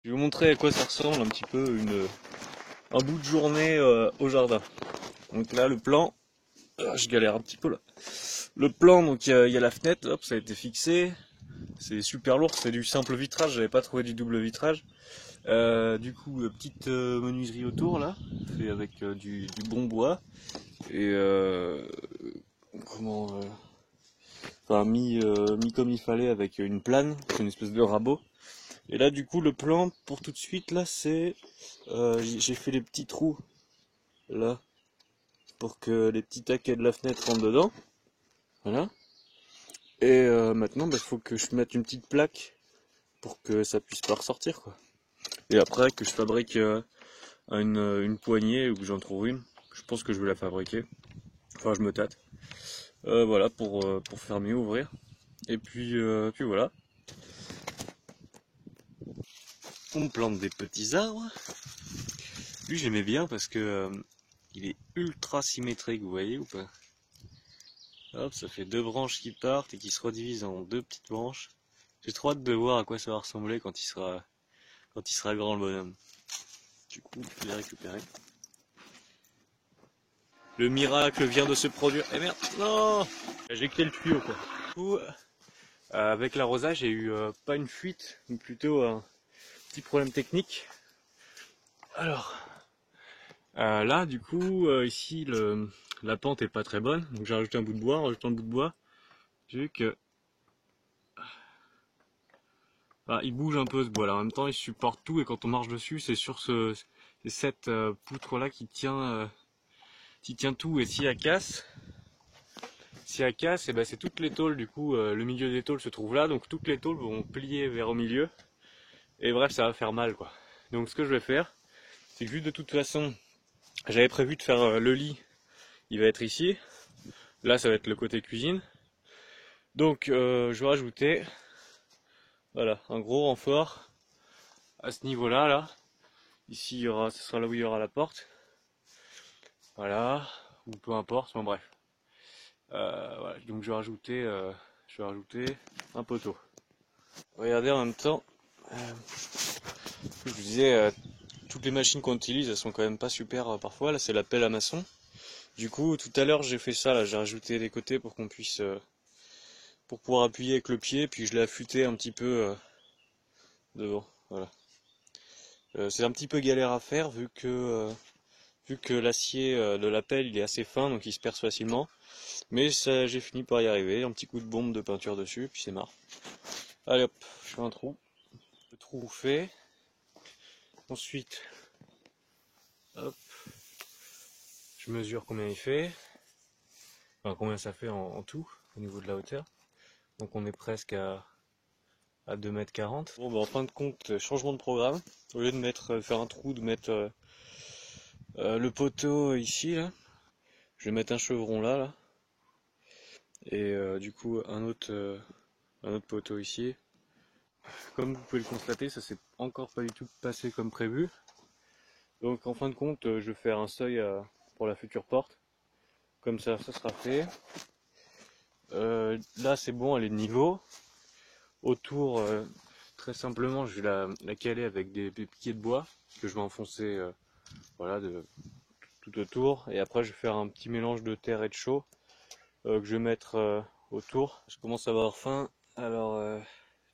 Je vais vous montrer à quoi ça ressemble un petit peu un bout de journée au jardin. Donc là le plan, je galère un petit peu là. Le plan, donc il y a la fenêtre, hop, ça a été fixé. C'est super lourd, c'est du simple vitrage, j'avais pas trouvé du double vitrage. Du coup, petite menuiserie autour là, fait avec du bon bois. Et comment enfin mis comme il fallait avec une plane, c'est une espèce de rabot. Et là du coup le plan pour tout de suite là c'est j'ai fait les petits trous là pour que les petits taquets de la fenêtre rentrent dedans. Voilà. Et maintenant il faut que je mette une petite plaque pour que ça puisse pas ressortir quoi. Et après que je fabrique une poignée ou que j'en trouve une. Je pense que je vais la fabriquer. Enfin je me tâte. Voilà pour faire mieux ouvrir. Et puis voilà. On plante des petits arbres. Lui j'aimais bien parce que il est ultra symétrique, vous voyez ou pas? Hop, ça fait deux branches qui partent et qui se redivisent en deux petites branches. J'ai trop hâte de voir à quoi ça va ressembler quand il sera grand le bonhomme. Du coup, je vais récupérer. Le miracle vient de se produire. Eh merde, non! J'ai quitté le tuyau quoi. Du coup, avec l'arrosage, j'ai eu pas une fuite, mais plutôt un petit problème technique. Alors, là, du coup, ici, la pente est pas très bonne, donc j'ai rajouté un bout de bois. En rajoutant le bout de bois, j'ai vu que il bouge un peu ce bois là. En même temps, il supporte tout et quand on marche dessus, c'est sur c'est cette poutre là qui tient tout. Et si elle casse, et ben c'est toutes les tôles. Du coup, le milieu des tôles se trouve là, donc toutes les tôles vont plier vers au milieu. Et bref, ça va faire mal quoi. Donc ce que je vais faire, c'est que vu de toute façon, j'avais prévu de faire le lit. Il va être ici. Là, ça va être le côté cuisine. Donc, je vais rajouter, voilà, un gros renfort à ce niveau-là, là. Ici, ce sera là où il y aura la porte. Voilà, ou peu importe, bon bref. Voilà, donc je vais rajouter un poteau. Regardez en même temps, je vous disais, toutes les machines qu'on utilise, elles sont quand même pas super parfois. Là, c'est la pelle à maçon. Du coup, tout à l'heure, j'ai fait ça. Là, j'ai rajouté des côtés pour qu'on puisse, pour pouvoir appuyer avec le pied, puis je l'ai affûté un petit peu devant. Voilà. C'est un petit peu galère à faire vu que l'acier de la pelle il est assez fin, donc il se perce facilement. Mais ça, j'ai fini par y arriver. Un petit coup de bombe de peinture dessus, puis c'est marre. Allez hop, je fais un trou. Le trou fait. Ensuite, hop, je mesure combien il fait. Enfin, combien ça fait en tout, au niveau de la hauteur. Donc on est presque à 2,40 m. Bon, bah, en fin de compte, changement de programme. Au lieu de faire un trou, de mettre le poteau ici, là, je vais mettre un chevron là. Et du coup, un autre poteau ici. Comme vous pouvez le constater, ça s'est encore pas du tout passé comme prévu. Donc en fin de compte, je vais faire un seuil pour la future porte. Comme ça sera fait. Là c'est bon, elle est de niveau. Autour, très simplement, je vais la caler avec des piquets de bois que je vais enfoncer voilà, tout autour. Et après je vais faire un petit mélange de terre et de chaux que je vais mettre autour. Je commence à avoir faim. Alors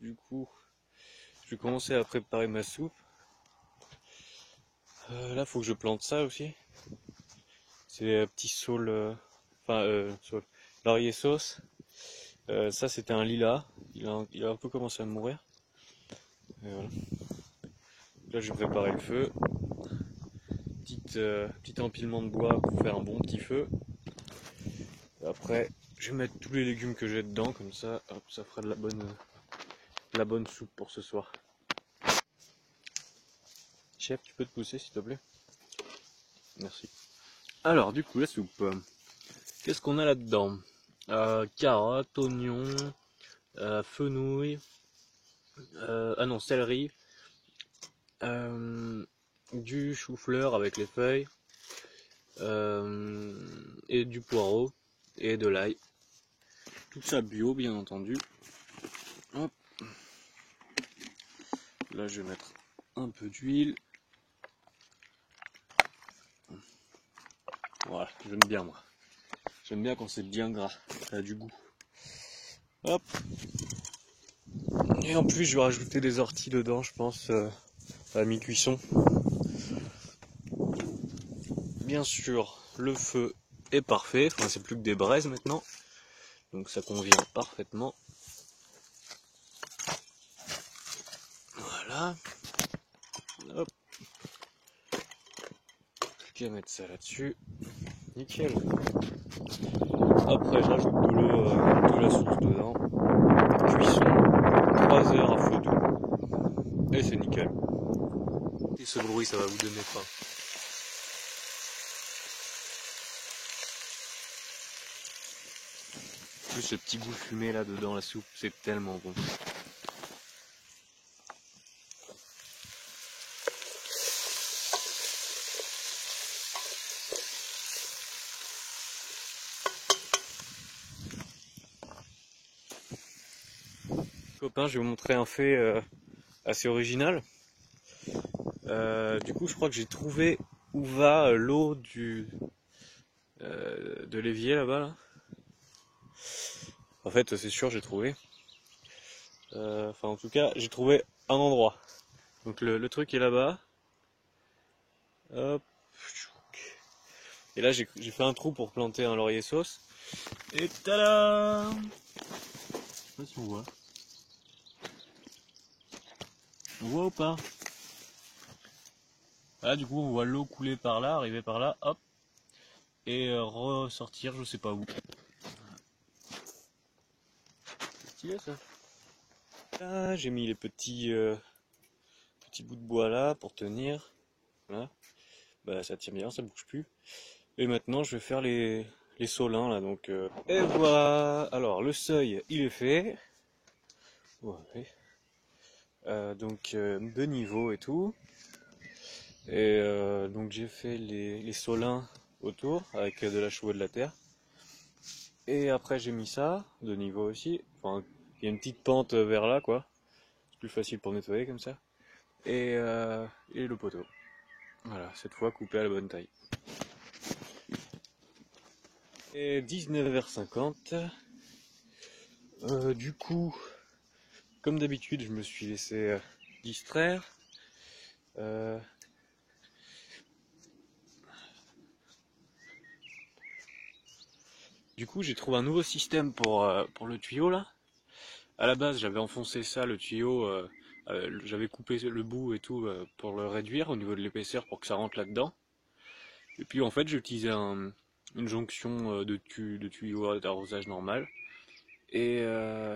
du coup, je vais commencer à préparer ma soupe. Là, faut que je plante ça aussi. C'est un petit saule, saule, laurier sauce. Ça, c'était un lilas. Il a un peu commencé à mourir. Et voilà. Là, je vais préparer le feu. Petit empilement de bois pour faire un bon petit feu. Et après, je vais mettre tous les légumes que j'ai dedans, comme ça, hop, ça fera de la bonne soupe pour ce soir. Chef, tu peux te pousser s'il te plaît? Merci. Alors, du coup, la soupe. Qu'est-ce qu'on a là-dedans? Carottes, oignons, fenouil, ah non, céleri, du chou-fleur avec les feuilles, et du poireau, et de l'ail. Tout ça bio, bien entendu. Hop. Là, je vais mettre un peu d'huile. Voilà, j'aime bien moi. J'aime bien quand c'est bien gras, ça a du goût. Hop. Et en plus je vais rajouter des orties dedans, je pense, à mi-cuisson. Bien sûr, le feu est parfait, enfin c'est plus que des braises maintenant. Donc ça convient parfaitement. Voilà. Hop. Plus qu'à mettre ça là-dessus. Nickel. Après je rajoute de la sauce dedans. Cuisson. 3 heures à feu doux. Et c'est nickel. Et ce bruit ça va vous donner faim. En plus ce petit goût fumé là dedans la soupe, c'est tellement bon. Copains, je vais vous montrer un fait assez original. Du coup, je crois que j'ai trouvé où va l'eau de l'évier là-bas. Là. En fait, c'est sûr, j'ai trouvé. Enfin, en tout cas, j'ai trouvé un endroit. Donc le truc est là-bas. Hop. Et là, j'ai fait un trou pour planter un laurier sauce. Et tada! Je sais pas si on voit. On voit ou pas? Là, du coup, on voit l'eau couler par là, arriver par là, hop. Et ressortir, je sais pas où. C'est stylé ça. Là, j'ai mis les petits bouts de bois là pour tenir. Voilà. Bah, ça tient bien, ça bouge plus. Et maintenant, je vais faire les solins là. Donc, et voilà. Alors, le seuil, il est fait. Ouais. Donc, de niveau et tout. Et donc, j'ai fait les solins autour avec de la chaux et de la terre. Et après, j'ai mis ça de niveau aussi. Enfin, il y a une petite pente vers là, quoi. C'est plus facile pour nettoyer comme ça. Et le poteau. Voilà, cette fois coupé à la bonne taille. Et 19h50. Du coup, comme d'habitude, je me suis laissé distraire. Du coup, j'ai trouvé un nouveau système pour le tuyau là. À la base, j'avais enfoncé ça, le tuyau, j'avais coupé le bout et tout pour le réduire au niveau de l'épaisseur pour que ça rentre là-dedans. Et puis en fait, j'ai utilisé une jonction de tuyau d'arrosage normal. Et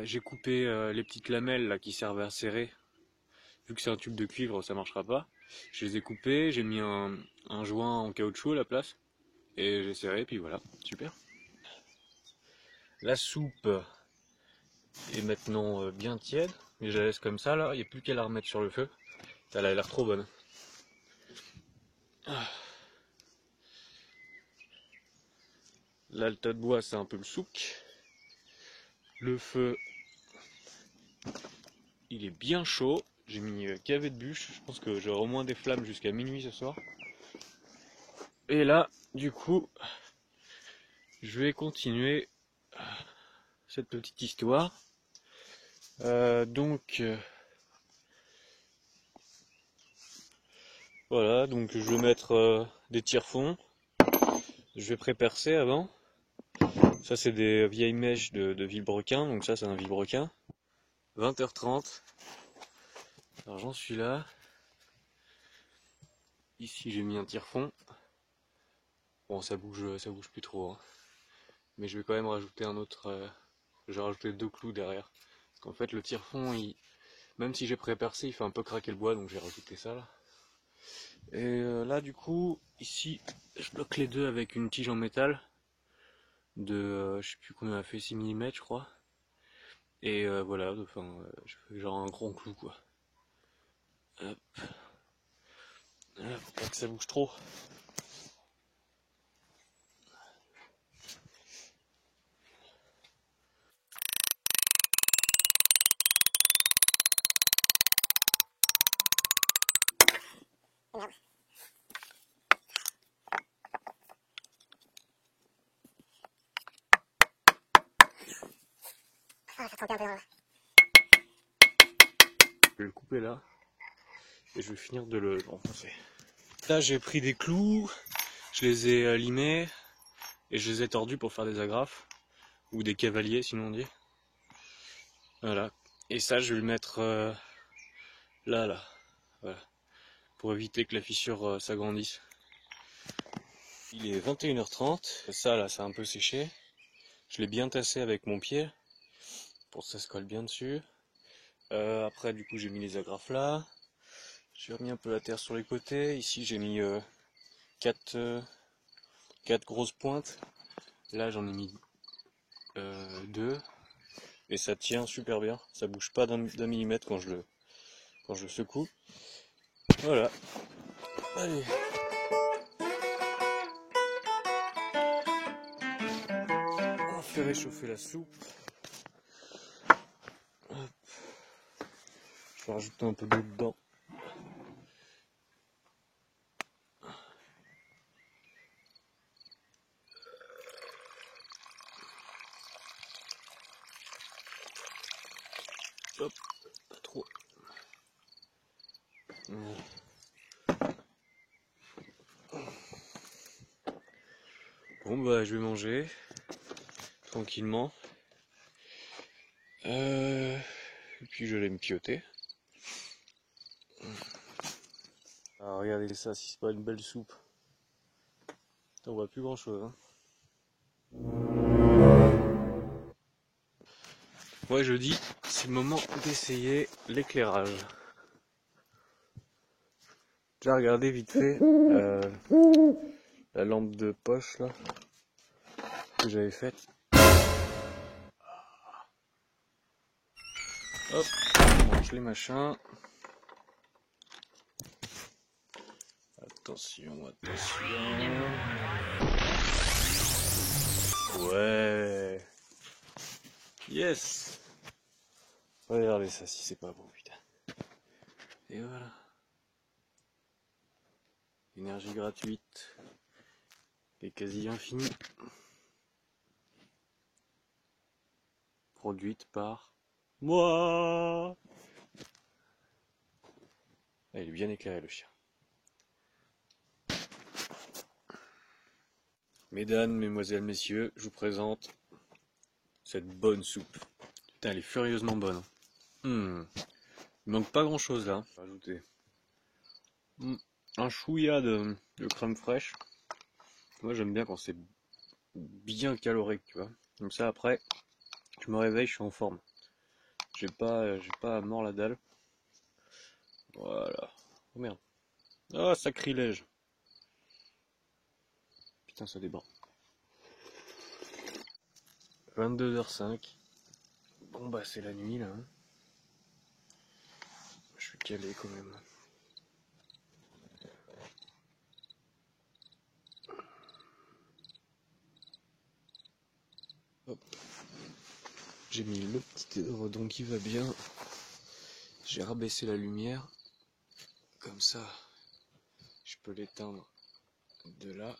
j'ai coupé les petites lamelles là qui servent à serrer. Vu que c'est un tube de cuivre, ça marchera pas. Je les ai coupées, j'ai mis un joint en caoutchouc à la place. Et j'ai serré, puis voilà, super. La soupe est maintenant bien tiède. Mais je la laisse comme ça là, il n'y a plus qu'à la remettre sur le feu. Elle a l'air trop bonne. Là, le tas de bois, c'est un peu le souk. Le feu, il est bien chaud. J'ai mis cavé de bûche. Je pense que j'aurai au moins des flammes jusqu'à minuit ce soir. Et là, du coup, je vais continuer cette petite histoire. Voilà, donc je vais mettre des tire-fonds. Je vais pré-percer avant. Ça, c'est des vieilles mèches de vilebrequin. Donc ça, c'est un vilebrequin. 20h30. Alors j'en suis là. Ici, j'ai mis un tire-fond. Bon, ça bouge plus trop. Hein. Mais je vais quand même rajouter un autre. Je vais rajouter 2 clous derrière. Parce qu'en fait, le tire-fond, même si j'ai pré-percé, il fait un peu craquer le bois. Donc j'ai rajouté ça là. Et là, du coup, ici, je bloque les deux avec une tige en métal. Je sais plus combien elle fait, 6 mm je crois. Et voilà, enfin, je fais genre un grand clou quoi. Hop. Voilà, faut pas que ça bouge trop. Je vais le couper là et je vais finir de le renfoncer. Là j'ai pris des clous, je les ai limés et je les ai tordus pour faire des agrafes ou des cavaliers sinon on dit. Voilà. Et ça je vais le mettre là, voilà, pour éviter que la fissure s'agrandisse. Il est 21h30, ça là ça a un peu séché. Je l'ai bien tassé avec mon pied pour que ça se colle bien dessus. Après du coup j'ai mis les agrafes là. J'ai remis un peu la terre sur les côtés. Ici j'ai mis 4 grosses pointes. Là j'en ai mis 2. Et ça tient super bien. Ça bouge pas d'un millimètre quand je le secoue. Voilà. Allez. On va faire réchauffer la soupe. Hop. Je vais rajouter un peu d'eau dedans. Hop, pas trop. Bon bah je vais manger tranquillement. Et puis je vais me pioter. Alors regardez ça, si c'est pas une belle soupe. On voit plus grand chose. Hein. Ouais je dis, c'est le moment d'essayer l'éclairage. J'ai regardé vite fait la lampe de poche là que j'avais faite. Hop, on mange les machins. Attention. Ouais. Yes. Regardez ça si c'est pas beau, putain. Et voilà. Énergie gratuite. Et quasi infinie. Produite par moi. Ah, il est bien éclairé le chien. Mesdames, mesdemoiselles, messieurs, je vous présente cette bonne soupe. Putain, elle est furieusement bonne. Il manque pas grand chose là. Rajouter un chouïa de crème fraîche. Moi j'aime bien quand c'est bien calorique, tu vois. Comme ça après, je me réveille, je suis en forme. J'ai pas à mort la dalle. Voilà. Oh merde. Ah, sacrilège. Putain, ça déborde. 22h05. Bon bah c'est la nuit là. Hein. Je suis calé quand même. Hop. J'ai mis le petit édredon qui va bien. J'ai rabaissé la lumière. Comme ça, je peux l'éteindre de là.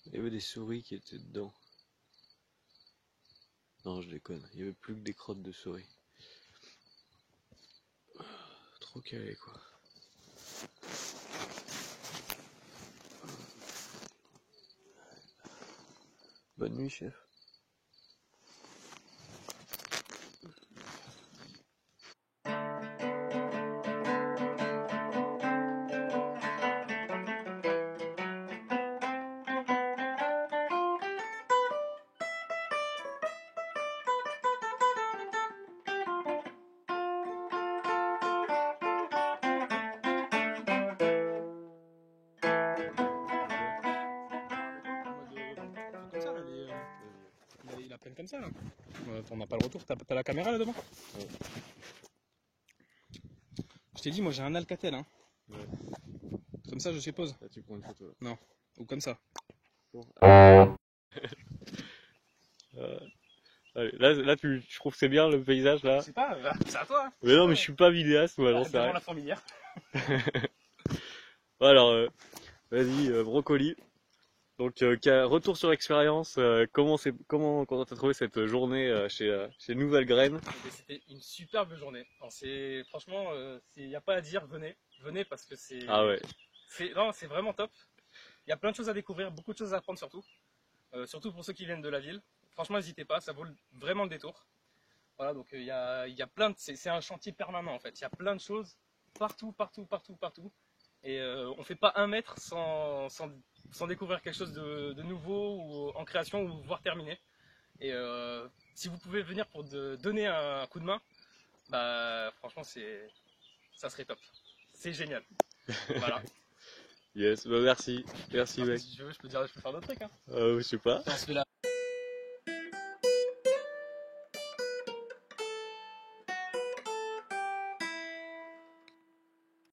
Il y avait des souris qui étaient dedans. Non, je déconne. Il y avait plus que des crottes de souris. Trop calé quoi. Bonne nuit, chef. Il appelle comme ça là. On n'a pas le retour, t'as la caméra là devant? Ouais. Je t'ai dit, moi j'ai un Alcatel. Hein. Ouais. Comme ça, je suppose. Là, tu prends une photo là. Non, ou comme ça. Bon. Allez, là je trouve que c'est bien le paysage là. Je sais pas, c'est à toi. Hein. Mais non, mais je suis pas vidéaste, moi, j'en sais Devant rien. la fourmilière. Bon, alors, vas-y, brocoli. Donc, retour sur expérience, comment t'as trouvé cette journée chez Nouvelle Graine? C'était une superbe journée. Franchement, il n'y a pas à dire, venez parce que Ah ouais, non, c'est vraiment top. Il y a plein de choses à découvrir, beaucoup de choses à apprendre surtout. Surtout pour ceux qui viennent de la ville. Franchement, n'hésitez pas, ça vaut vraiment le détour. Voilà, donc il y a plein de, c'est un chantier permanent en fait. Il y a plein de choses partout, partout, partout, partout. Et on fait pas un mètre sans découvrir quelque chose de nouveau ou en création ou voire terminé. Et si vous pouvez venir pour donner un coup de main, bah franchement ça serait top. C'est génial. Voilà. yes, bah merci, merci Après, mec. si tu veux, je peux faire d'autres trucs. Hein. Je sais pas. On se fait la